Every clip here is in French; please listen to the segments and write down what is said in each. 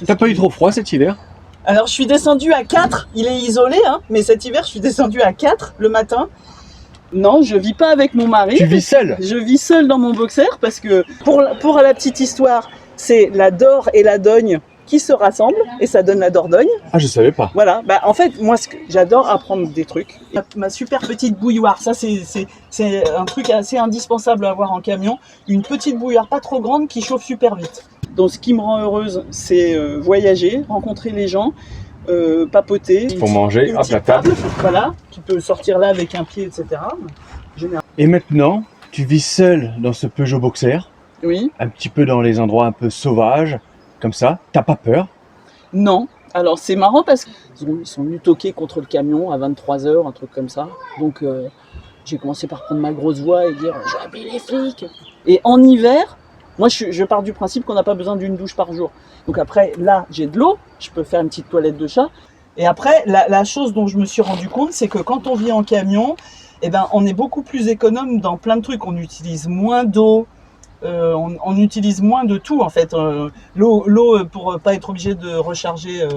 T'as pas eu trop froid cet hiver? Alors je suis descendue à 4, il est isolé, hein, mais cet hiver je suis descendue à 4 le matin. Non, je vis pas avec mon mari. Tu vis seul? Je vis seule dans mon boxer parce que pour la petite histoire, c'est la Dor et la Dogne qui se rassemblent et ça donne la Dordogne. Ah, je savais pas. Voilà, bah en fait, moi j'adore apprendre des trucs. Ma super petite bouilloire, ça c'est un truc assez indispensable à avoir en camion. Une petite bouilloire pas trop grande qui chauffe super vite. Donc ce qui me rend heureuse, c'est voyager, rencontrer les gens, papoter. Pour manger, hop, la table. Voilà, tu peux sortir là avec un pied, etc. Et maintenant, tu vis seul dans ce Peugeot Boxer, Oui. un petit peu dans les endroits un peu sauvages, comme ça. T'as pas peur? Non. Alors c'est marrant parce qu'ils sont venus toquer contre le camion à 23h, un truc comme ça. Donc j'ai commencé par prendre ma grosse voix et dire « j'ai appelé les flics ». Et en hiver, moi je pars du principe qu'on n'a pas besoin d'une douche par jour. Donc après, là j'ai de l'eau, je peux faire une petite toilette de chat. Et après, la chose dont je me suis rendu compte, c'est que quand on vit en camion, eh ben, on est beaucoup plus économe dans plein de trucs. On utilise moins d'eau, on utilise moins de tout en fait. L'eau, pour pas être obligé de recharger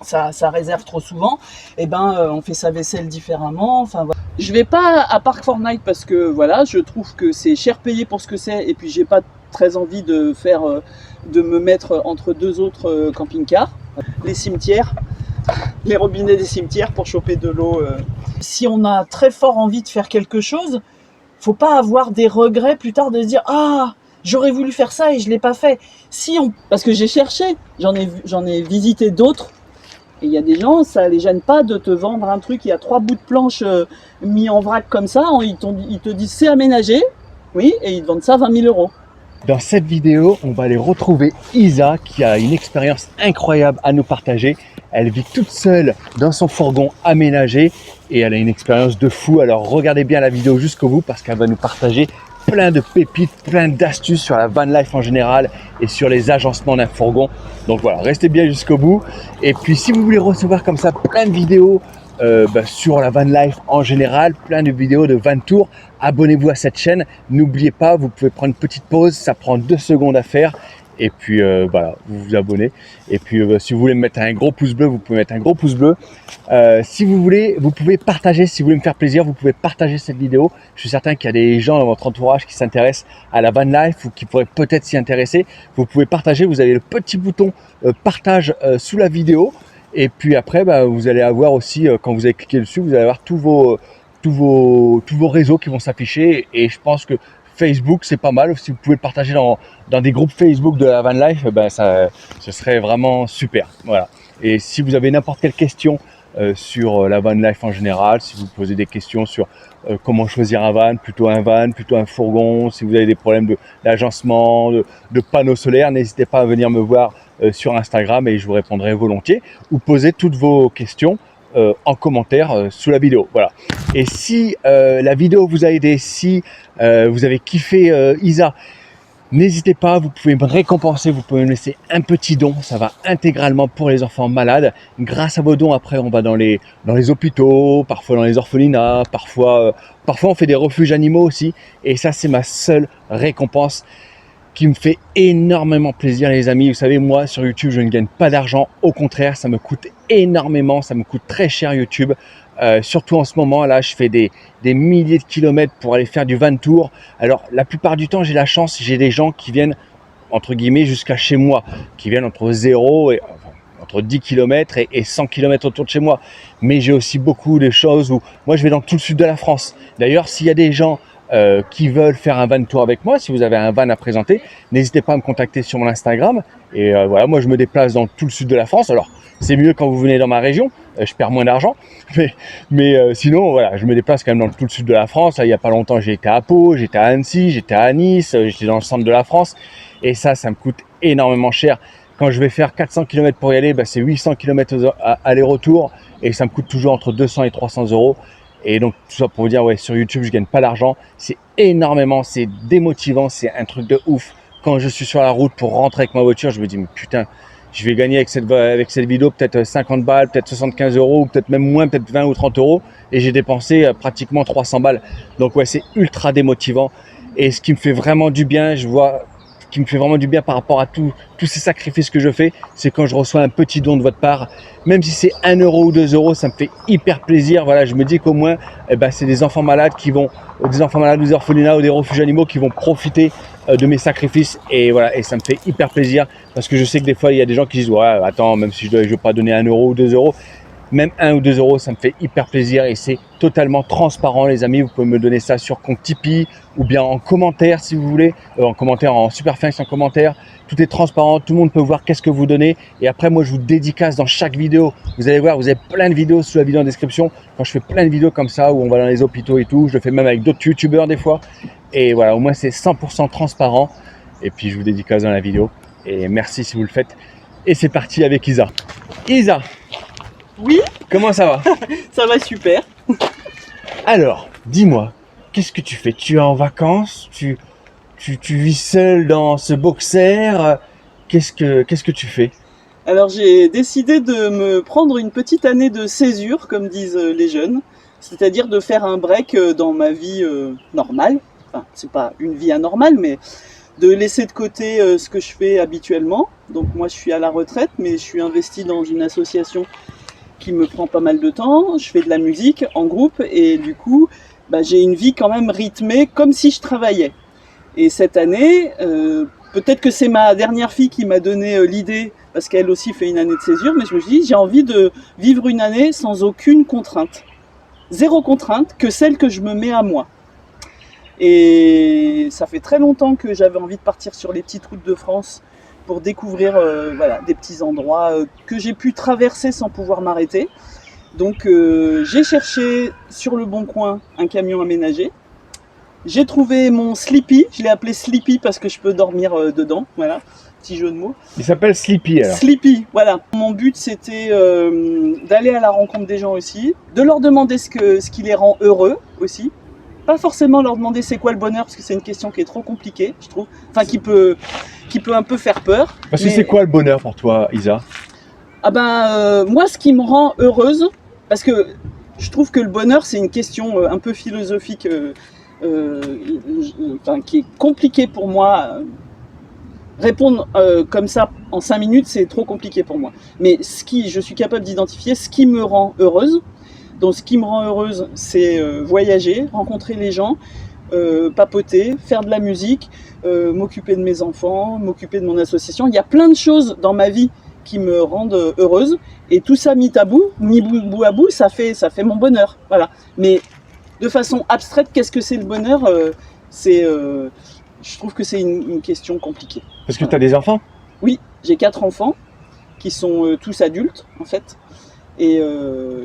sa réserve trop souvent, eh ben, on fait sa vaisselle différemment. Enfin, voilà. Je vais pas à Park Fortnite parce que voilà, je trouve que c'est cher payé pour ce que c'est et puis j'ai pas très envie de me mettre entre deux autres camping-cars. Les cimetières, les robinets des cimetières pour choper de l'eau. Si on a très fort envie de faire quelque chose, faut pas avoir des regrets plus tard de se dire ah j'aurais voulu faire ça et je l'ai pas fait. Parce que j'ai cherché, j'en ai visité d'autres et il y a des gens, ça les gêne pas de te vendre un truc, il y a 3 bouts de planche mis en vrac comme ça, ils te disent c'est aménagé, oui, et ils te vendent ça 20 000 €. Dans cette vidéo, on va aller retrouver Isa qui a une expérience incroyable à nous partager. Elle vit toute seule dans son fourgon aménagé et elle a une expérience de fou. Alors regardez bien la vidéo jusqu'au bout parce qu'elle va nous partager plein de pépites, plein d'astuces sur la van life en général et sur les agencements d'un fourgon. Donc voilà, restez bien jusqu'au bout. Et puis si vous voulez recevoir comme ça plein de vidéos sur la van life en général, plein de vidéos de van tour, abonnez-vous à cette chaîne. N'oubliez pas, vous pouvez prendre une petite pause, ça prend 2 secondes à faire. Et puis voilà, vous vous abonnez. Et puis si vous voulez me mettre un gros pouce bleu, vous pouvez mettre un gros pouce bleu. Si vous voulez, vous pouvez partager. Si vous voulez me faire plaisir, vous pouvez partager cette vidéo. Je suis certain qu'il y a des gens dans votre entourage qui s'intéressent à la van life ou qui pourraient peut-être s'y intéresser. Vous pouvez partager. Vous avez le petit bouton partage sous la vidéo. Et puis après, vous allez avoir aussi, quand vous allez cliquer dessus, vous allez avoir tous vos réseaux qui vont s'afficher. Et je pense que Facebook, c'est pas mal. Si vous pouvez le partager dans des groupes Facebook de la van life, ce serait vraiment super. Voilà. Et si vous avez n'importe quelle question sur la van life en général, si vous posez des questions sur comment choisir un van, plutôt un fourgon, si vous avez des problèmes d'agencement, de panneaux solaires, n'hésitez pas à venir me voir sur Instagram et je vous répondrai volontiers. Ou posez toutes vos questions en commentaire sous la vidéo. Voilà. Et si la vidéo vous a aidé, si vous avez kiffé Isa, n'hésitez pas, vous pouvez me récompenser, vous pouvez me laisser un petit don, ça va intégralement pour les enfants malades. Grâce à vos dons, après on va dans les hôpitaux, parfois dans les orphelinats, parfois on fait des refuges animaux aussi. Et ça c'est ma seule récompense qui me fait énormément plaisir les amis. Vous savez, moi sur YouTube je ne gagne pas d'argent, au contraire ça me coûte énormément, ça me coûte très cher YouTube. Surtout en ce moment là, je fais des milliers de kilomètres pour aller faire du van tour. Alors la plupart du temps j'ai la chance, j'ai des gens qui viennent entre guillemets jusqu'à chez moi, qui viennent entre 0 et entre 10 km et 100 km autour de chez moi. Mais j'ai aussi beaucoup de choses où moi je vais dans tout le sud de la France. D'ailleurs s'il y a des gens qui veulent faire un van tour avec moi, si vous avez un van à présenter, n'hésitez pas à me contacter sur mon Instagram. Et voilà, moi je me déplace dans tout le sud de la France. Alors c'est mieux quand vous venez dans ma région, je perds moins d'argent, mais sinon voilà, je me déplace quand même dans tout le sud de la France. Là, il n'y a pas longtemps j'ai été à Pau, j'étais à Annecy, j'étais à Nice, j'étais dans le centre de la France et ça me coûte énormément cher. Quand je vais faire 400 km pour y aller, c'est 800 km aller-retour et ça me coûte toujours entre 200 et 300 €. Et donc tout ça pour vous dire, ouais, sur YouTube je gagne pas d'argent, c'est énormément, c'est démotivant, c'est un truc de ouf. Quand je suis sur la route pour rentrer avec ma voiture, je me dis mais putain, je vais gagner avec cette vidéo peut-être 50 balles, peut-être 75 €, ou peut-être même moins, peut-être 20 ou 30 € et j'ai dépensé pratiquement 300 balles. Donc ouais, c'est ultra démotivant et ce qui me fait vraiment du bien, je vois qui me fait vraiment du bien par rapport à tous ces sacrifices que je fais, c'est quand je reçois un petit don de votre part. Même si c'est 1 euro ou 2 euros, ça me fait hyper plaisir. Voilà, je me dis qu'au moins, c'est des enfants malades des orphelinats ou des refuges animaux qui vont profiter de mes sacrifices. Et voilà, et ça me fait hyper plaisir parce que je sais que des fois, il y a des gens qui disent, ouais, attends, même si je ne veux pas donner 1 euro ou 2 euros, même 1 ou 2 euros, ça me fait hyper plaisir et c'est totalement transparent, les amis. Vous pouvez me donner ça sur compte Tipeee ou bien en commentaire si vous voulez, en commentaire, en super thanks, en commentaire. Tout est transparent, tout le monde peut voir qu'est-ce que vous donnez. Et après, moi, je vous dédicace dans chaque vidéo. Vous allez voir, vous avez plein de vidéos sous la vidéo en description. Quand je fais plein de vidéos comme ça, où on va dans les hôpitaux et tout, je le fais même avec d'autres youtubeurs des fois. Et voilà, au moins, c'est 100% transparent. Et puis, je vous dédicace dans la vidéo. Et merci si vous le faites. Et c'est parti avec Isa. Isa! Oui, Comment ça va? ça va super. Alors, dis-moi, qu'est-ce que tu fais? Tu es en vacances? Tu vis seul dans ce boxer? Qu'est-ce que tu fais? Alors j'ai décidé de me prendre une petite année de césure, comme disent les jeunes, c'est-à-dire de faire un break dans ma vie normale. Enfin, c'est pas une vie anormale, mais de laisser de côté ce que je fais habituellement. Donc moi je suis à la retraite, mais je suis investi dans une association qui me prend pas mal de temps. Je fais de la musique en groupe et du coup, j'ai une vie quand même rythmée comme si je travaillais. Et cette année, peut-être que c'est ma dernière fille qui m'a donné l'idée, parce qu'elle aussi fait une année de césure, mais je me suis dit, j'ai envie de vivre une année sans aucune contrainte. Zéro contrainte que celle que je me mets à moi. Et ça fait très longtemps que j'avais envie de partir sur les petites routes de France pour découvrir des petits endroits que j'ai pu traverser sans pouvoir m'arrêter. Donc j'ai cherché sur le Bon Coin un camion aménagé. J'ai trouvé mon Sleepy, je l'ai appelé Sleepy parce que je peux dormir dedans, voilà, petit jeu de mots. Il s'appelle Sleepy alors. Sleepy, voilà. Mon but c'était d'aller à la rencontre des gens aussi, de leur demander ce qui les rend heureux aussi. Pas forcément leur demander c'est quoi le bonheur, parce que c'est une question qui est trop compliquée, je trouve. Enfin, qui peut un peu faire peur. Parce que c'est quoi le bonheur pour toi, Isa? Moi, ce qui me rend heureuse, parce que je trouve que le bonheur, c'est une question un peu philosophique, qui est compliquée pour moi. Répondre comme ça en 5 minutes, c'est trop compliqué pour moi. Mais je suis capable d'identifier ce qui me rend heureuse. Donc ce qui me rend heureuse, c'est voyager, rencontrer les gens, papoter, faire de la musique, m'occuper de mes enfants, m'occuper de mon association. Il y a plein de choses dans ma vie qui me rendent heureuse. Et tout ça mis bout à bout, ça fait mon bonheur. Voilà. Mais de façon abstraite, qu'est-ce que c'est le bonheur? Je trouve que c'est une question compliquée. Parce que tu as des enfants? Oui, j'ai 4 enfants qui sont tous adultes en fait. Et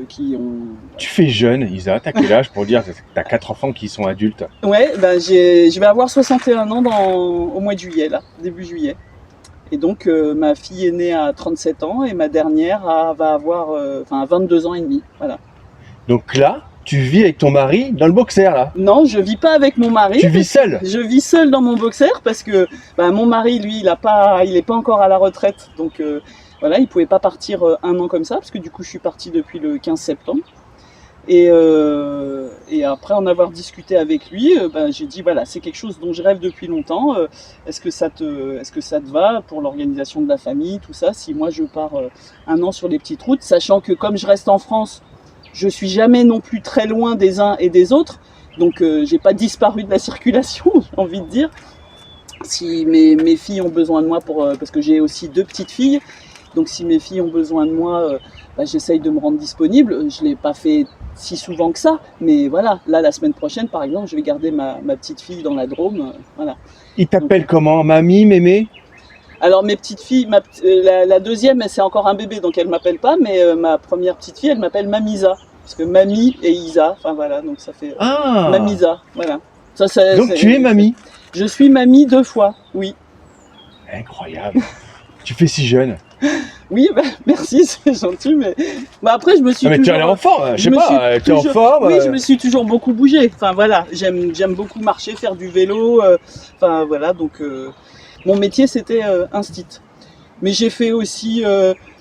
qui ont... Tu fais jeune, Isa, t'as quel âge pour dire que t'as 4 enfants qui sont adultes? Ouais, je vais avoir 61 ans au mois de juillet, là, début juillet. Et donc ma fille est née à 37 ans et ma dernière va avoir 22 ans et demi, voilà. Donc là, tu vis avec ton mari dans le boxer là? Non, je vis pas avec mon mari. Tu vis seul? Je vis seul dans mon boxer parce que mon mari, lui, il est pas encore à la retraite, donc... Voilà, il ne pouvait pas partir un an comme ça, parce que du coup je suis partie depuis le 15 septembre. Et après en avoir discuté avec lui, j'ai dit voilà, c'est quelque chose dont je rêve depuis longtemps. Est-ce que ça te va pour l'organisation de la famille, tout ça, si moi je pars un an sur les petites routes, sachant que comme je reste en France, je suis jamais non plus très loin des uns et des autres, donc j'ai pas disparu de la circulation, j'ai envie de dire. Si mes filles ont besoin de moi parce que j'ai aussi 2 petites filles. Donc si mes filles ont besoin de moi, j'essaye de me rendre disponible. Je ne l'ai pas fait si souvent que ça, mais voilà, là la semaine prochaine par exemple, je vais garder ma petite fille dans la Drôme. Voilà. Il t'appelle comment? Mamie, mémé? Alors mes petites filles, la deuxième, c'est encore un bébé, donc elle ne m'appelle pas, mais ma première petite fille, elle m'appelle Mamisa. Parce que Mamie et Isa, enfin voilà, donc ça fait Mamisa, voilà. Donc tu es mamie? Je suis mamie 2 fois, oui. Incroyable. Tu fais si jeune. Oui, merci, c'est gentil, mais après je me suis mais tu es en forme, je sais pas, tu es en forme. Oui, je me suis toujours beaucoup bougé. Enfin voilà, j'aime beaucoup marcher, faire du vélo. Enfin voilà, donc mon métier c'était instit. Mais j'ai fait aussi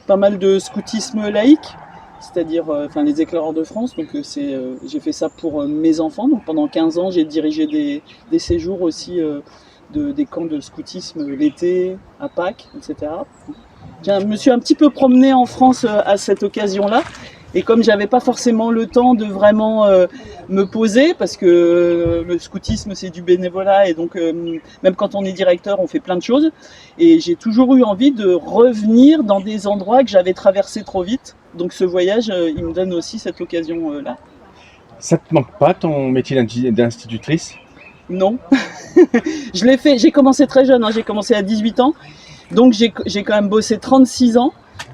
pas mal de scoutisme laïque, c'est-à-dire les éclaireurs de France. Donc j'ai fait ça pour mes enfants. Donc pendant 15 ans, j'ai dirigé des séjours aussi des camps de scoutisme l'été, à Pâques, etc. Je me suis un petit peu promenée en France à cette occasion-là. Et comme j'avais pas forcément le temps de vraiment me poser, parce que le scoutisme c'est du bénévolat et donc même quand on est directeur on fait plein de choses, et j'ai toujours eu envie de revenir dans des endroits que j'avais traversés trop vite. Donc ce voyage il me donne aussi cette occasion là. Ça te manque pas ton métier d'institutrice? Non, je l'ai fait, j'ai commencé très jeune, hein, j'ai commencé à 18 ans, donc j'ai quand même bossé 36 ans.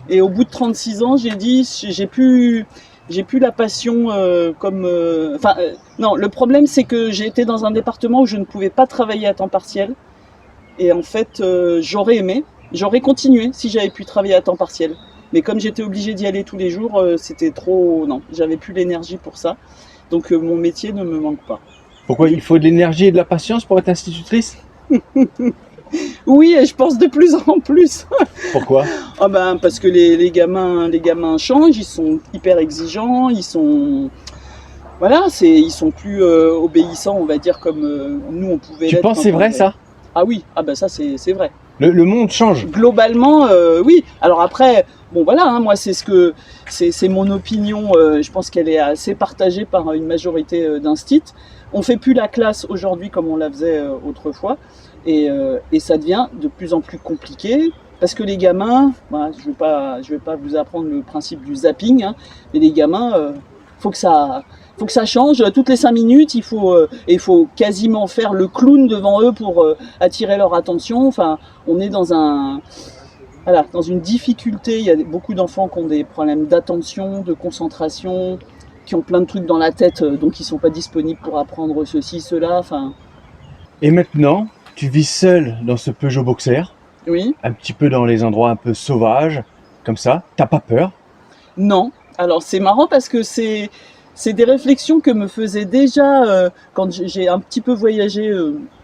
Et au bout de 36 ans, j'ai dit, j'ai plus la passion non, le problème, c'est que j'ai été dans un département où je ne pouvais pas travailler à temps partiel. Et en fait, j'aurais aimé, j'aurais continué si j'avais pu travailler à temps partiel. Mais comme j'étais obligée d'y aller tous les jours, c'était trop... Non, j'avais plus l'énergie pour ça. Donc mon métier ne me manque pas. Pourquoi? Il faut de l'énergie et de la patience pour être institutrice? Oui, et je pense de plus en plus. Pourquoi? Ah ben, parce que les gamins changent, ils sont hyper exigeants, ils sont plus obéissants, on va dire, comme nous on pouvait l'être. Tu penses que c'est vrai ça? Ah oui, ah ben ça c'est vrai. Le monde change. Globalement, oui. Alors après, bon voilà, hein, moi c'est mon opinion. Je pense qu'elle est assez partagée par une majorité d'instits. On fait plus la classe aujourd'hui comme on la faisait autrefois, et ça devient de plus en plus compliqué. Parce que les gamins, bah, je vais pas vous apprendre le principe du zapping, hein, mais les gamins, faut que ça change. Toutes les 5 minutes, il faut quasiment faire le clown devant eux pour attirer leur attention. Enfin, on est dans dans une difficulté. Il y a beaucoup d'enfants qui ont des problèmes d'attention, de concentration, qui ont plein de trucs dans la tête, donc ils sont pas disponibles pour apprendre ceci, cela. Enfin. Et maintenant, tu vis seul dans ce Peugeot Boxer. Oui. Un petit peu dans les endroits un peu sauvages, comme ça. T'as pas peur? Non. Alors c'est marrant parce que c'est des réflexions que me faisais déjà quand j'ai un petit peu voyagé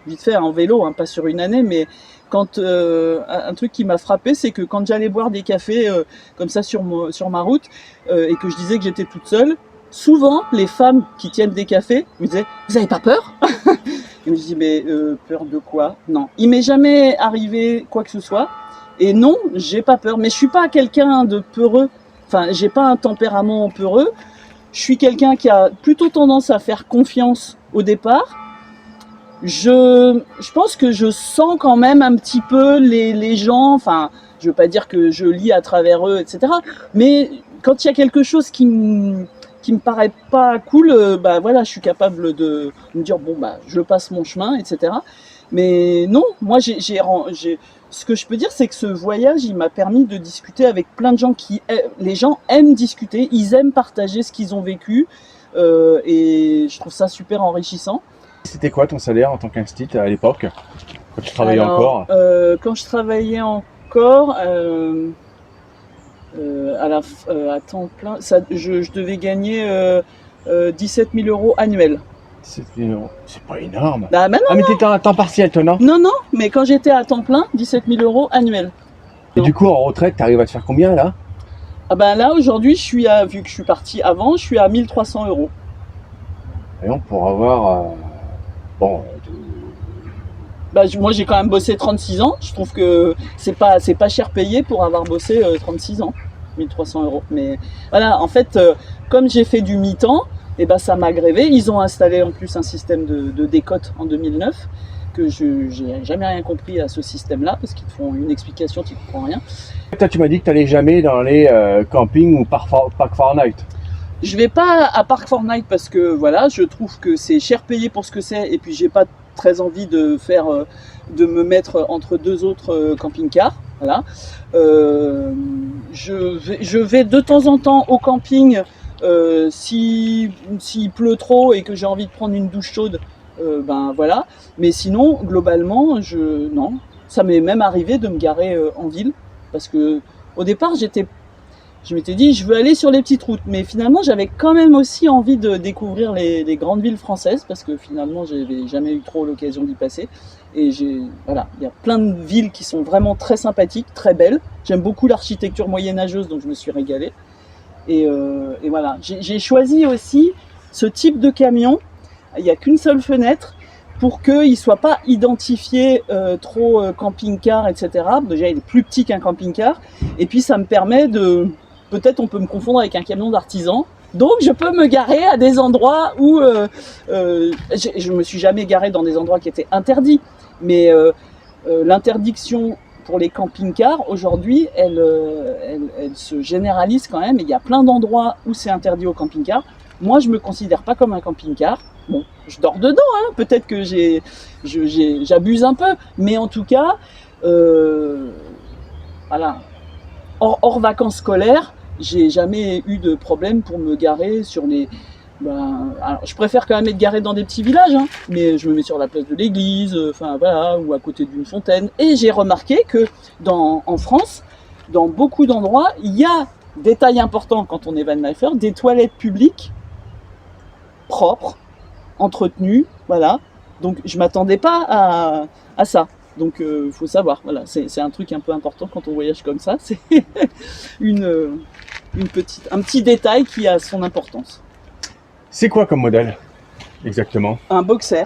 vite fait en vélo, hein, pas sur une année, mais quand un truc qui m'a frappé, c'est que quand j'allais boire des cafés comme ça sur ma route et que je disais que j'étais toute seule, souvent les femmes qui tiennent des cafés me disaient « Vous avez pas peur ?» Et je dis « Mais peur de quoi ?» Non, il m'est jamais arrivé quoi que ce soit. Et non, j'ai pas peur. Mais je suis pas quelqu'un de peureux. Enfin, j'ai pas un tempérament peureux. Je suis quelqu'un qui a plutôt tendance à faire confiance au départ. Je pense que je sens quand même un petit peu les gens. Enfin, je veux pas dire que je lis à travers eux, etc. Mais quand il y a quelque chose qui me paraît pas cool, bah voilà, je suis capable de me dire bon bah je passe mon chemin, etc. Mais non, moi ce que je peux dire, c'est que ce voyage, il m'a permis de discuter avec plein de gens les gens aiment discuter, ils aiment partager ce qu'ils ont vécu, et je trouve ça super enrichissant. C'était quoi ton salaire en tant qu'instit à l'époque, quand tu travaillais encore? Quand je travaillais encore, à temps plein, je devais gagner 17 000 € annuels. 17 000 €, c'est pas énorme. Ah, mais non, mais t'étais à temps partiel toi, non? Non, mais quand j'étais à temps plein, 17 000 € annuels. Et du coup, en retraite, t'arrives à te faire combien là? Ah ben là, aujourd'hui, vu que je suis parti avant, je suis à 1 300 €. Et on pourra avoir... bon... Bah, moi, j'ai quand même bossé 36 ans. Je trouve que c'est pas cher payé pour avoir bossé 36 ans. 1 300 €. Mais voilà, en fait, comme j'ai fait du mi-temps, et ben ça m'a grévé. Ils ont installé en plus un système de décote en 2009 que j'ai jamais rien compris à ce système-là parce qu'ils te font une explication, tu comprends rien. Toi, tu m'as dit que tu n'allais jamais dans les campings ou Park Fortnite. Je vais pas à Park Fortnite parce que voilà, je trouve que c'est cher payé pour ce que c'est et puis j'ai pas très envie de me mettre entre deux autres camping-cars. Voilà. Je vais de temps en temps au camping s'il pleut trop et que j'ai envie de prendre une douche chaude. Ben voilà. Mais sinon, globalement, non. Ça m'est même arrivé de me garer en ville parce que au départ, je m'étais dit, je veux aller sur les petites routes. Mais finalement, j'avais quand même aussi envie de découvrir les grandes villes françaises parce que finalement, j'avais jamais eu trop l'occasion d'y passer. Et voilà, il y a plein de villes qui sont vraiment très sympathiques, très belles. J'aime beaucoup l'architecture moyenâgeuse, donc je me suis régalée. Et voilà, j'ai choisi aussi ce type de camion. Il n'y a qu'une seule fenêtre pour qu'il ne soit pas identifié trop camping-car, etc. Déjà, il est plus petit qu'un camping-car. Et puis, ça me permet de... Peut-être on peut me confondre avec un camion d'artisan. Donc, je peux me garer à des endroits où... je me suis jamais garé dans des endroits qui étaient interdits. Mais l'interdiction pour les camping-cars, aujourd'hui, elle se généralise quand même. Il y a plein d'endroits où c'est interdit aux camping-cars. Moi, je me considère pas comme un camping-car. Bon, je dors dedans, hein. Peut-être que j'abuse un peu, mais en tout cas, voilà. Hors vacances scolaires, j'ai jamais eu de problème pour me garer sur les. Alors, je préfère quand même être garé dans des petits villages, hein, mais je me mets sur la place de l'église, enfin voilà, ou à côté d'une fontaine. Et j'ai remarqué que en France, dans beaucoup d'endroits, il y a détail important quand on est vanlifer, des toilettes publiques propres, entretenues, voilà. Donc je m'attendais pas à ça. Donc faut savoir, voilà, c'est un truc un peu important quand on voyage comme ça. C'est un petit détail qui a son importance. C'est quoi comme modèle exactement? Un boxer.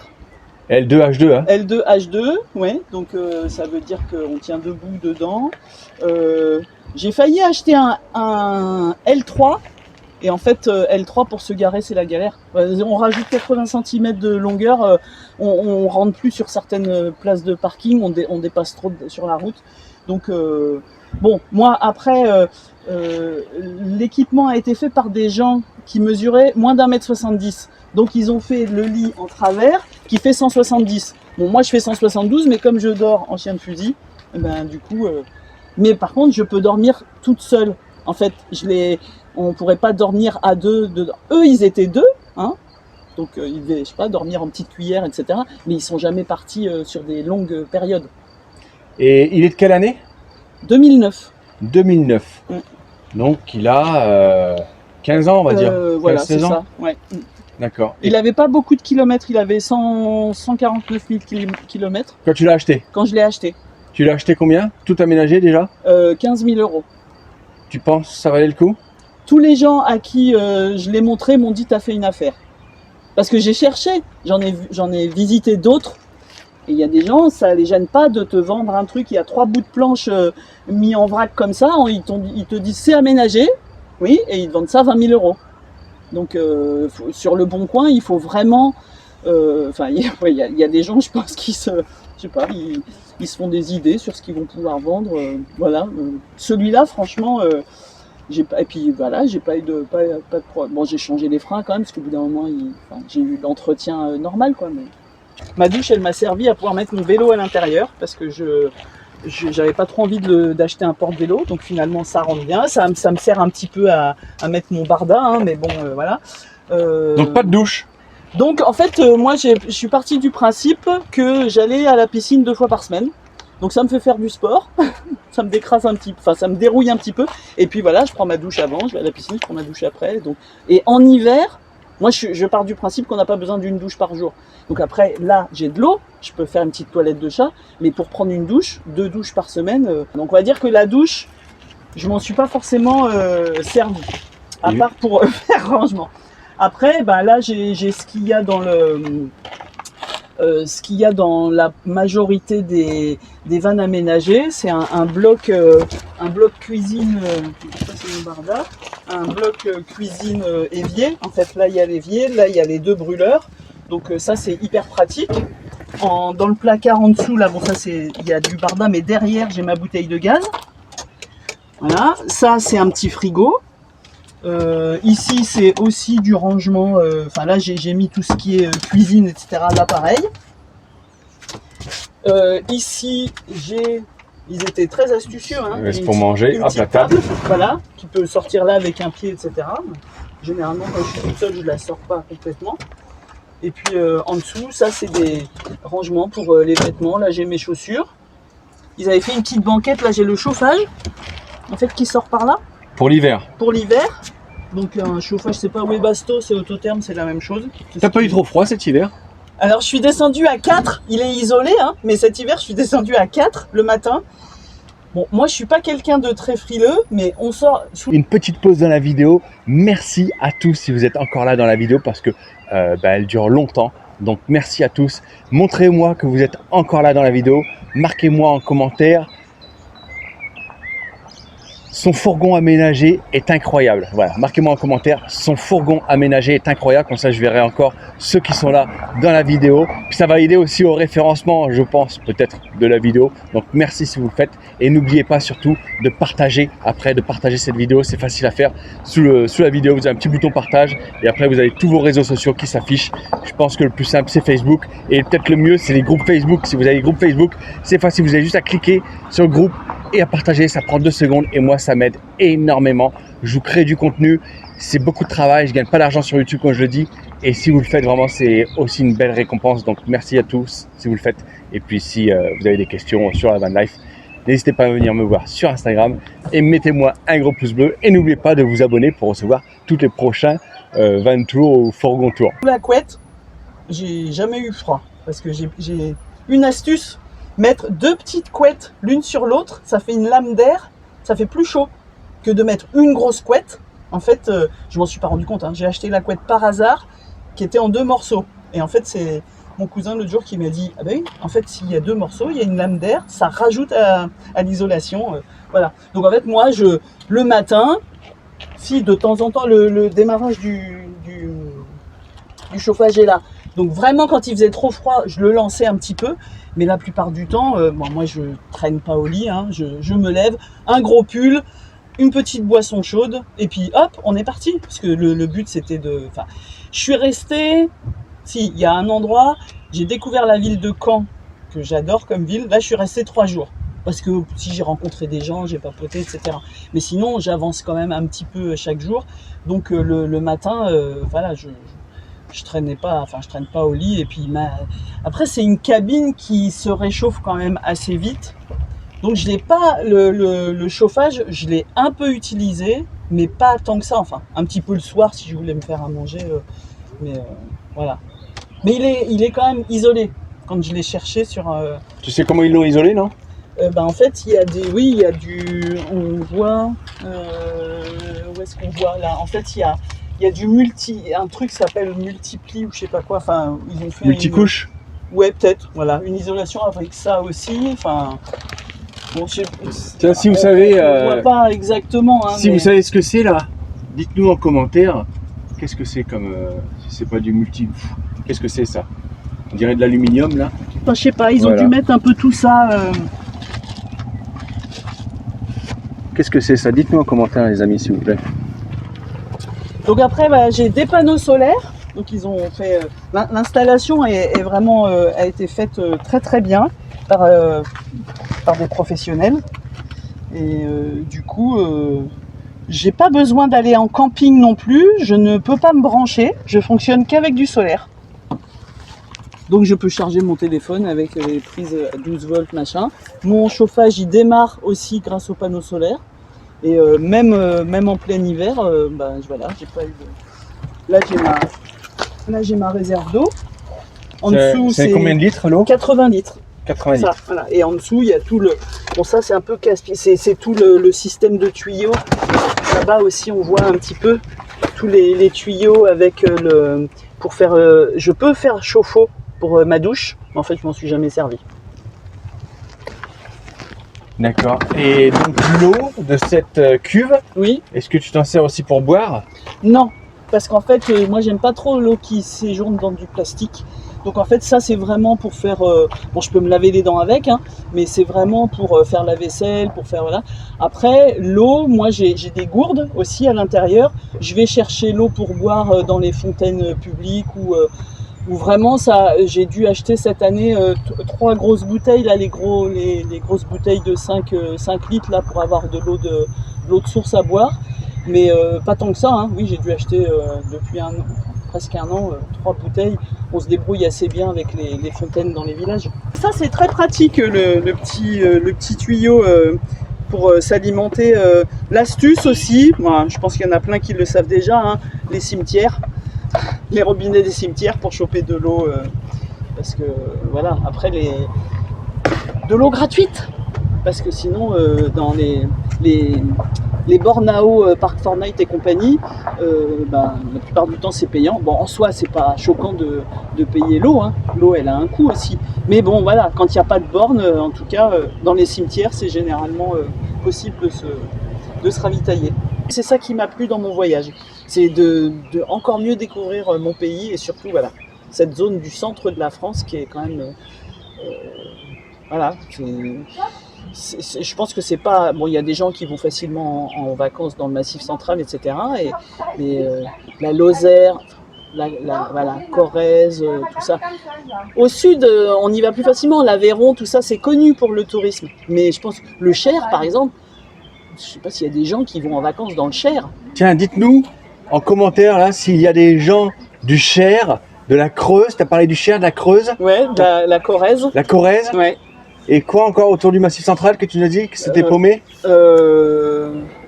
L2 H2, hein? L2 H2, ouais. Donc ça veut dire qu'on tient debout dedans. J'ai failli acheter un L3. Et en fait, L3 pour se garer, c'est la galère. On rajoute 80 cm de longueur, on rentre plus sur certaines places de parking, on dépasse trop sur la route. Donc, bon, moi après, l'équipement a été fait par des gens qui mesuraient moins d'1,70 m. Donc ils ont fait le lit en travers qui fait 170. Bon, moi je fais 172, mais comme je dors en chien de fusil, ben du coup... Mais par contre, je peux dormir toute seule. En fait, on pourrait pas dormir à deux dedans. Eux, ils étaient deux, hein. Donc ils devaient, je sais pas, dormir en petite cuillère, etc. Mais ils sont jamais partis sur des longues périodes. Et il est de quelle année? 2009. 2009. Donc il a 15 ans, on va dire. Voilà, c'est ça. Ouais. D'accord. Il avait pas beaucoup de kilomètres, il avait 149 000 kilomètres. Quand tu l'as acheté? Quand je l'ai acheté. Tu l'as acheté combien? Tout aménagé déjà? 15 000 €. Tu penses que ça valait le coup? Tous les gens à qui je l'ai montré m'ont dit t'as fait une affaire. Parce que j'ai cherché, j'en ai visité d'autres. Et il y a des gens, ça les gêne pas de te vendre un truc, il y a 3 bouts de planche mis en vrac comme ça, ils te disent c'est aménagé, oui, et ils te vendent ça 20 000 €. Donc sur le bon coin, il faut vraiment... il y a des gens, je pense, qui se... Je sais pas, ils se font des idées sur ce qu'ils vont pouvoir vendre. Voilà. Celui-là, franchement... et puis voilà, j'ai pas eu de problème. Bon, j'ai changé les freins quand même, parce qu'au bout d'un moment, j'ai eu l'entretien normal, quoi. Mais... Ma douche, elle m'a servi à pouvoir mettre mon vélo à l'intérieur, parce que j'avais pas trop envie d'acheter un porte-vélo, donc finalement ça rentre bien. Ça me sert un petit peu à mettre mon barda, hein, mais bon, voilà. Donc pas de douche? Donc en fait, moi je suis parti du principe que j'allais à la piscine 2 fois par semaine. Donc ça me fait faire du sport, ça me décrase un petit peu, enfin ça me dérouille un petit peu. Et puis voilà, je prends ma douche avant, je vais à la piscine, je prends ma douche après. Donc... Et en hiver, moi je pars du principe qu'on n'a pas besoin d'une douche par jour. Donc après, là j'ai de l'eau, je peux faire une petite toilette de chat, mais pour prendre une douche, 2 douches par semaine. Donc on va dire que la douche, je m'en suis pas forcément servi, à part pour faire rangement. Après, ben là j'ai ce qu'il y a dans la majorité des vannes aménagées, c'est un bloc cuisine, ça c'est mon barda, un bloc cuisine évier. En fait, là il y a l'évier, là il y a les 2 brûleurs, donc ça c'est hyper pratique. Dans le placard en dessous, là, bon ça il y a du barda, mais derrière j'ai ma bouteille de gaz. Voilà, ça c'est un petit frigo. Ici c'est aussi du rangement, enfin là j'ai mis tout ce qui est cuisine, etc. Là pareil. Ici ils étaient très astucieux, hein. C'est pour manger, hop, la table. Voilà, qui peut sortir là avec un pied, etc. Généralement quand je suis toute seule je la sors pas complètement. Et puis en dessous, ça c'est des rangements pour les vêtements. Là j'ai mes chaussures. Ils avaient fait une petite banquette, là j'ai le chauffage en fait qui sort par là. Pour l'hiver. Pour l'hiver. Donc un chauffage, c'est pas Webasto, c'est Autotherme, c'est la même chose. T'as pas eu trop froid cet hiver? Alors je suis descendu à 4, il est isolé, hein, mais cet hiver je suis descendu à 4 le matin. Bon, moi je suis pas quelqu'un de très frileux, mais on sort... Une petite pause dans la vidéo. Merci à tous si vous êtes encore là dans la vidéo parce que elle dure longtemps. Donc merci à tous. Montrez-moi que vous êtes encore là dans la vidéo. Marquez-moi en commentaire. Son fourgon aménagé est incroyable. Voilà, marquez-moi en commentaire, son fourgon aménagé est incroyable. Comme ça, je verrai encore ceux qui sont là dans la vidéo. Puis ça va aider aussi au référencement, je pense, peut-être de la vidéo. Donc merci si vous le faites. Et n'oubliez pas surtout de partager après, de partager cette vidéo. C'est facile à faire. Sous la vidéo, vous avez un petit bouton partage. Et après, vous avez tous vos réseaux sociaux qui s'affichent. Je pense que le plus simple, c'est Facebook. Et peut-être le mieux, c'est les groupes Facebook. Si vous avez des groupes Facebook, c'est facile. Vous avez juste à cliquer sur le groupe et à partager, ça prend 2 secondes et moi ça m'aide énormément. Je vous crée du contenu, c'est beaucoup de travail, je gagne pas d'argent sur YouTube comme je le dis et si vous le faites vraiment c'est aussi une belle récompense, donc merci à tous si vous le faites. Et puis si vous avez des questions sur la van life, n'hésitez pas à venir me voir sur Instagram et mettez-moi un gros pouce bleu et n'oubliez pas de vous abonner pour recevoir tous les prochains van tours ou fourgon tours. La couette, j'ai jamais eu froid parce que j'ai une astuce. Mettre 2 petites couettes l'une sur l'autre, ça fait une lame d'air, ça fait plus chaud que de mettre une grosse couette. En fait, je m'en suis pas rendu compte, hein. J'ai acheté la couette par hasard qui était en 2 morceaux. Et en fait, c'est mon cousin l'autre jour qui m'a dit, ah ben oui, en fait, s'il y a 2 morceaux, il y a une lame d'air, ça rajoute à l'isolation. Voilà. Donc en fait, moi, le matin, si de temps en temps le démarrage du chauffage est là. Donc vraiment, quand il faisait trop froid, je le lançais un petit peu. Mais la plupart du temps, moi je traîne pas au lit, hein, je me lève, un gros pull, une petite boisson chaude, et puis hop, on est parti. Parce que le but c'était de... Enfin, je suis restée... Si, il y a un endroit, j'ai découvert la ville de Caen, que j'adore comme ville. Là, je suis restée 3 jours. Parce que si j'ai rencontré des gens, j'ai papoté, etc. Mais sinon, j'avance quand même un petit peu chaque jour. Donc le matin, voilà, je traîne pas au lit et puis après c'est une cabine qui se réchauffe quand même assez vite, donc je l'ai pas le chauffage, je l'ai un peu utilisé mais pas tant que ça, enfin un petit peu le soir si je voulais me faire à manger, voilà, mais il est quand même isolé quand je l'ai cherché sur Tu sais comment ils l'ont isolé, non? En fait il y a on voit où est-ce qu'on voit là, en fait il y a un truc qui s'appelle multipli ou je sais pas quoi, enfin ils ont fait multicouche. Ouais, peut-être, voilà, une isolation avec ça aussi, enfin bon, Tiens, si vous savez on voit pas exactement, hein, si vous savez ce que c'est là, dites-nous en commentaire. Qu'est-ce que c'est comme si c'est pas du multi, qu'est-ce que c'est ça? On dirait de l'aluminium là. Enfin, je sais pas, ils ont dû mettre un peu tout ça. Qu'est-ce que c'est ça? Dites-nous en commentaire les amis s'il vous plaît. Donc après, j'ai des panneaux solaires. Donc ils ont fait l'installation est vraiment a été faite très très bien par des professionnels. Et du coup, j'ai pas besoin d'aller en camping non plus. Je ne peux pas me brancher. Je fonctionne qu'avec du solaire. Donc je peux charger mon téléphone avec les prises à 12 volts machin. Mon chauffage il démarre aussi grâce aux panneaux solaires. Et même en plein hiver, voilà, j'ai pas eu de... Là j'ai ma réserve d'eau. En dessous c'est combien de litres l'eau? 80 litres. 80 litres. Ça, voilà. Et en dessous il y a tout le... Bon ça c'est un peu casse-pied, c'est tout le système de tuyaux. Là-bas aussi on voit un petit peu tous les tuyaux avec pour faire... je peux faire chauffe-eau pour ma douche, mais en fait je m'en suis jamais servi. D'accord. Et donc l'eau de cette cuve, oui. Est-ce que tu t'en sers aussi pour boire? Non, parce qu'en fait, moi j'aime pas trop l'eau qui séjourne dans du plastique. Donc en fait ça c'est vraiment pour faire, bon je peux me laver les dents avec, hein, mais c'est vraiment pour faire la vaisselle, pour faire voilà. Après l'eau, moi j'ai des gourdes aussi à l'intérieur. Je vais chercher l'eau pour boire dans les fontaines publiques ou vraiment ça, j'ai dû acheter cette année 3 grosses bouteilles, là, les grosses bouteilles de 5 litres là, pour avoir de l'eau de source à boire. Mais pas tant que ça, hein. Oui, j'ai dû acheter depuis presque un an 3 bouteilles. On se débrouille assez bien avec les fontaines dans les villages. Ça c'est très pratique le petit tuyau pour s'alimenter. L'astuce aussi, moi, je pense qu'il y en a plein qui le savent déjà, hein, les cimetières. Les robinets des cimetières pour choper de l'eau parce que voilà, après de l'eau gratuite parce que sinon dans les Les Bornao, Parc Fortnite et compagnie, la plupart du temps c'est payant. Bon, en soi, c'est pas choquant de payer l'eau, hein. L'eau, elle a un coût aussi. Mais bon, voilà, quand il n'y a pas de borne, en tout cas, dans les cimetières, c'est généralement possible de se ravitailler. C'est ça qui m'a plu dans mon voyage. C'est de encore mieux découvrir mon pays et surtout, voilà, cette zone du centre de la France qui est quand même... voilà, je pense que c'est pas... Bon, il y a des gens qui vont facilement en vacances dans le Massif central, etc. Mais la Lozère, voilà, Corrèze, tout ça. Au sud, on y va plus facilement. L'Aveyron, tout ça, c'est connu pour le tourisme. Mais je pense que le Cher, par exemple, je sais pas s'il y a des gens qui vont en vacances dans le Cher. Tiens, dites-nous en commentaire là s'il y a des gens du Cher, de la Creuse. Tu as parlé du Cher, de la Creuse. Ouais, la Corrèze. La Corrèze. Ouais. Et quoi encore autour du Massif central que tu nous as dit que c'était paumé?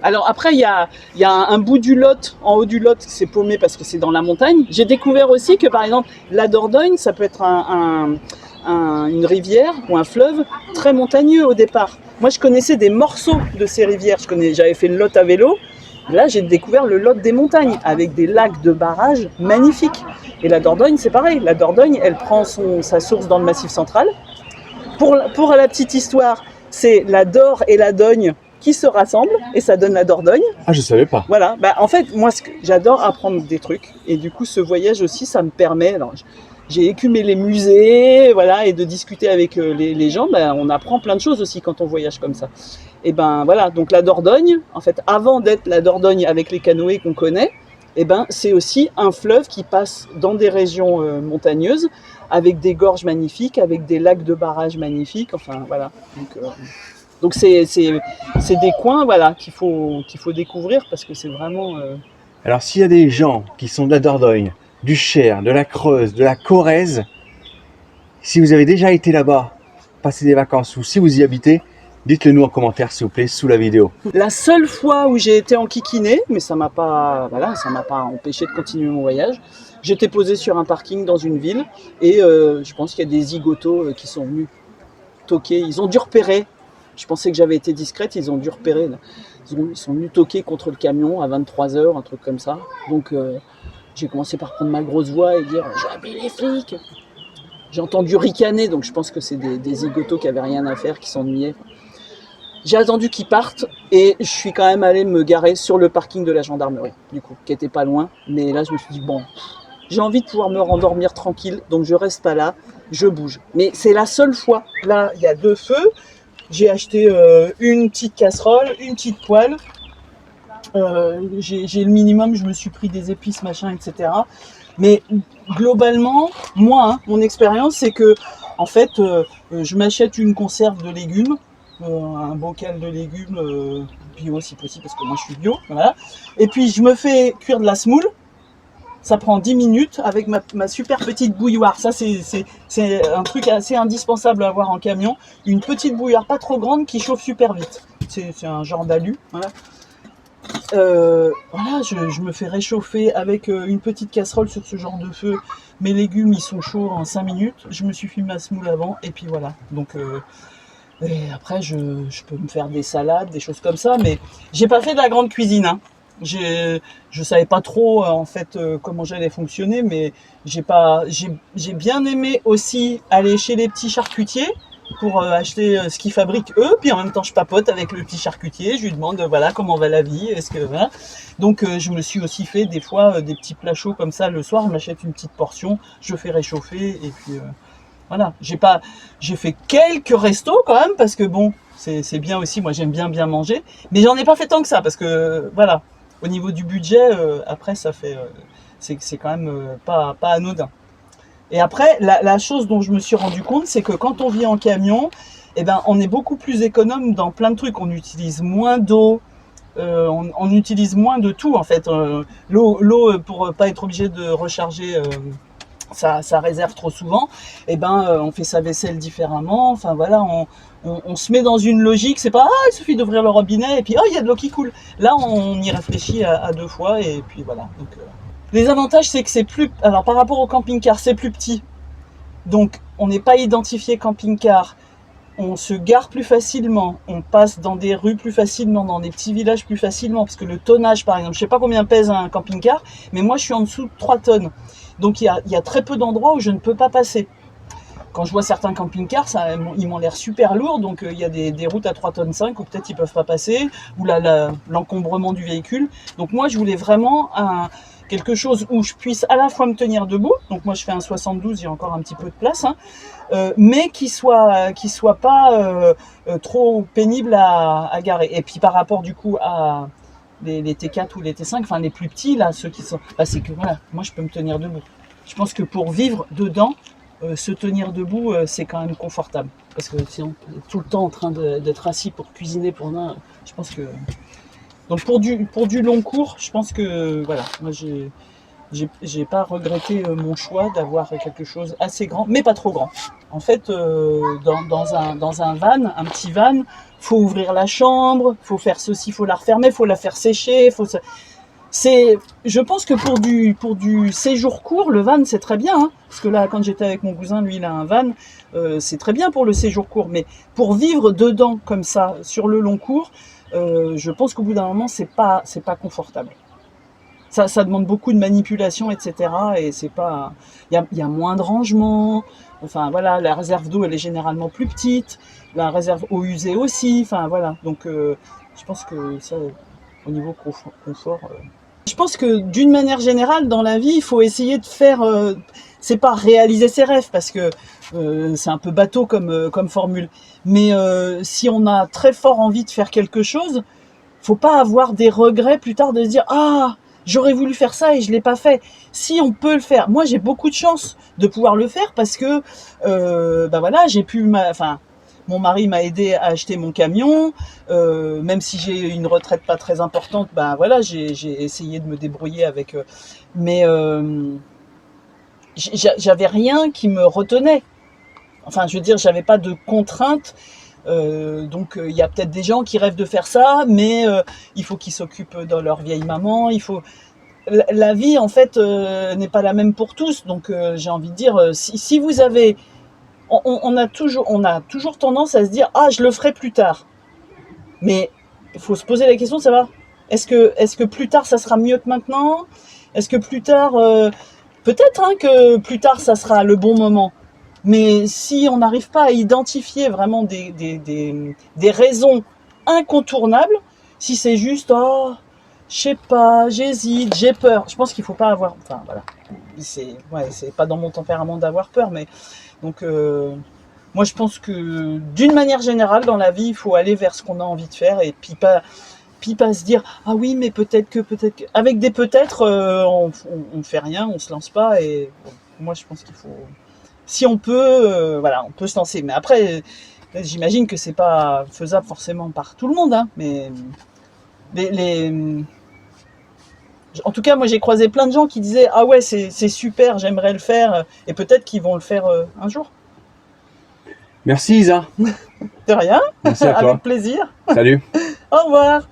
Alors après, il y a un bout du Lot, en haut du Lot, c'est paumé parce que c'est dans la montagne. J'ai découvert aussi que par exemple, la Dordogne, ça peut être une rivière ou un fleuve très montagneux au départ. Moi, je connaissais des morceaux de ces rivières. J'avais fait le Lot à vélo. Là, j'ai découvert le Lot des montagnes avec des lacs de barrages magnifiques. Et la Dordogne, c'est pareil. La Dordogne, elle prend sa source dans le Massif central. Pour la petite histoire, c'est la Dor et la Dogne qui se rassemblent et ça donne la Dordogne. Ah, je savais pas. Voilà. En fait, moi, j'adore apprendre des trucs. Et du coup, ce voyage aussi, ça me permet... Alors, j'ai écumé les musées, voilà, et de discuter avec les gens. On apprend plein de choses aussi quand on voyage comme ça. Et voilà, donc la Dordogne, en fait, avant d'être la Dordogne avec les canoës qu'on connaît, c'est aussi un fleuve qui passe dans des régions montagneuses, avec des gorges magnifiques, avec des lacs de barrage magnifiques. Enfin, voilà. Donc c'est des coins, voilà, qu'il faut découvrir parce que c'est vraiment... Alors, s'il y a des gens qui sont de la Dordogne, du Cher, de la Creuse, de la Corrèze, si vous avez déjà été là-bas, passer des vacances ou si vous y habitez, dites-le nous en commentaire s'il vous plaît sous la vidéo. La seule fois où j'ai été enquiquiné, mais ça m'a pas empêché de continuer mon voyage, j'étais posé sur un parking dans une ville et je pense qu'il y a des zigotos qui sont venus toquer. Ils ont dû repérer. Je pensais que j'avais été discrète, ils ont dû repérer. Ils sont venus toquer contre le camion à 23h, un truc comme ça. Donc j'ai commencé par prendre ma grosse voix et dire « J'ai appelé les flics !» J'ai entendu ricaner, donc je pense que c'est des zigotos qui n'avaient rien à faire, qui s'ennuyaient. J'ai attendu qu'ils partent et je suis quand même allé me garer sur le parking de la gendarmerie, du coup, qui était pas loin. Mais là, je me suis dit, bon, j'ai envie de pouvoir me rendormir tranquille, donc je reste pas là, je bouge. Mais c'est la seule fois. Là, il y a 2 feux. J'ai acheté une petite casserole, une petite poêle. J'ai le minimum, je me suis pris des épices, machin, etc. Mais globalement, moi, mon expérience, c'est que, en fait, je m'achète une conserve de légumes, un bocal de légumes bio si possible, parce que moi je suis bio, voilà. Et puis je me fais cuire de la semoule. Ça prend 10 minutes avec ma super petite bouilloire. Ça, c'est un truc assez indispensable à avoir en camion. Une petite bouilloire pas trop grande qui chauffe super vite. C'est un genre d'alu, voilà. Voilà, je me fais réchauffer avec une petite casserole sur ce genre de feu. Mes légumes, ils sont chauds en 5 minutes. Je me suis fait ma semoule avant et puis voilà. Donc, et après, je peux me faire des salades, des choses comme ça. Mais j'ai pas fait de la grande cuisine, hein. Je savais pas trop en fait comment j'allais fonctionner, mais j'ai bien aimé aussi aller chez les petits charcutiers pour acheter ce qu'ils fabriquent eux, puis en même temps je papote avec le petit charcutier, je lui demande voilà comment va la vie, est-ce que voilà. Donc je me suis aussi fait des fois des petits plats chauds comme ça le soir, je m'achète une petite portion, je fais réchauffer et puis voilà. J'ai fait quelques restos quand même parce que bon c'est bien aussi, moi j'aime bien manger, mais j'en ai pas fait tant que ça parce que voilà. Au niveau du budget, après, ça fait, c'est quand même pas anodin. Et après, la chose dont je me suis rendu compte, c'est que quand on vit en camion, eh ben, on est beaucoup plus économe dans plein de trucs. On utilise moins d'eau, on utilise moins de tout en fait. L'eau, pour pas être obligé de recharger sa réserve trop souvent, eh ben, on fait sa vaisselle différemment. Enfin voilà, on se met dans une logique, c'est pas il suffit d'ouvrir le robinet et puis il y a de l'eau qui coule. Là on y réfléchit à 2 fois et puis voilà. Donc, les avantages c'est que c'est plus, alors par rapport au camping-car c'est plus petit, donc on n'est pas identifié camping-car on se gare plus facilement, on passe dans des rues plus facilement, dans des petits villages plus facilement, parce que le tonnage, par exemple, je sais pas combien pèse un camping-car, mais moi je suis en dessous de 3 tonnes. Donc il y a très peu d'endroits où je ne peux pas passer. Quand je vois certains camping-cars, ils m'ont l'air super lourds, donc il y a des routes à 3,5 tonnes où peut-être ils peuvent pas passer, ou l'encombrement du véhicule. Donc moi je voulais vraiment quelque chose où je puisse à la fois me tenir debout, donc moi je fais un 72, il y a encore un petit peu de place, hein, mais qui soit pas trop pénible à garer. Et puis par rapport du coup à les T4 ou les T5, enfin les plus petits là, ceux qui sont, c'est que voilà, moi je peux me tenir debout. Je pense que pour vivre dedans, se tenir debout, c'est quand même confortable, parce que si on est tout le temps en train d'être assis pour cuisiner pour un, je pense que donc pour du long cours, je pense que voilà, moi j'ai pas regretté mon choix d'avoir quelque chose assez grand, mais pas trop grand. En fait, dans un van, un petit van, faut ouvrir la chambre, faut faire ceci, faut la refermer, faut la faire sécher, je pense que pour du séjour court, le van c'est très bien, hein, parce que là, quand j'étais avec mon cousin, lui il a un van, c'est très bien pour le séjour court, mais pour vivre dedans comme ça, sur le long cours, je pense qu'au bout d'un moment, c'est pas confortable. Ça demande beaucoup de manipulation, etc. Et c'est pas, il y a moins de rangement. Enfin voilà, la réserve d'eau elle est généralement plus petite, la réserve eau usée aussi. Enfin voilà, donc je pense que ça, au niveau confort. Je pense que d'une manière générale, dans la vie, il faut essayer de faire. C'est pas réaliser ses rêves, parce que c'est un peu bateau comme formule. Mais si on a très fort envie de faire quelque chose, faut pas avoir des regrets plus tard de se dire ah, j'aurais voulu faire ça et je l'ai pas fait. Si on peut le faire, moi j'ai beaucoup de chance de pouvoir le faire, parce que voilà, j'ai pu, mon mari m'a aidé à acheter mon camion, même si j'ai une retraite pas très importante, voilà, j'ai essayé de me débrouiller avec, mais j'avais rien qui me retenait. Enfin, je veux dire, j'avais pas de contraintes. Donc il y a peut-être des gens qui rêvent de faire ça, mais il faut qu'ils s'occupent de leur vieille maman. La vie en fait n'est pas la même pour tous. Donc j'ai envie de dire, si vous avez, on a toujours tendance à se dire ah, je le ferai plus tard. Mais il faut se poser la question de savoir, est-ce que plus tard ça sera mieux que maintenant? Est-ce que plus tard, peut-être hein, que plus tard ça sera le bon moment. Mais si on n'arrive pas à identifier vraiment des raisons incontournables, si c'est juste oh, je sais pas, j'hésite, j'ai peur, je pense qu'il faut pas avoir. Enfin voilà, c'est pas dans mon tempérament d'avoir peur, mais donc moi je pense que d'une manière générale dans la vie, il faut aller vers ce qu'on a envie de faire, et puis pas se dire ah oui mais peut-être que avec des peut-être on fait rien, on se lance pas. Et bon, moi je pense qu'il faut, si on peut, voilà, on peut se lancer. Mais après, j'imagine que c'est pas faisable forcément par tout le monde, hein, mais en tout cas, moi j'ai croisé plein de gens qui disaient ah ouais c'est super, j'aimerais le faire, et peut-être qu'ils vont le faire un jour. Merci Isa. De rien. Merci à toi. Avec plaisir. Salut. Au revoir.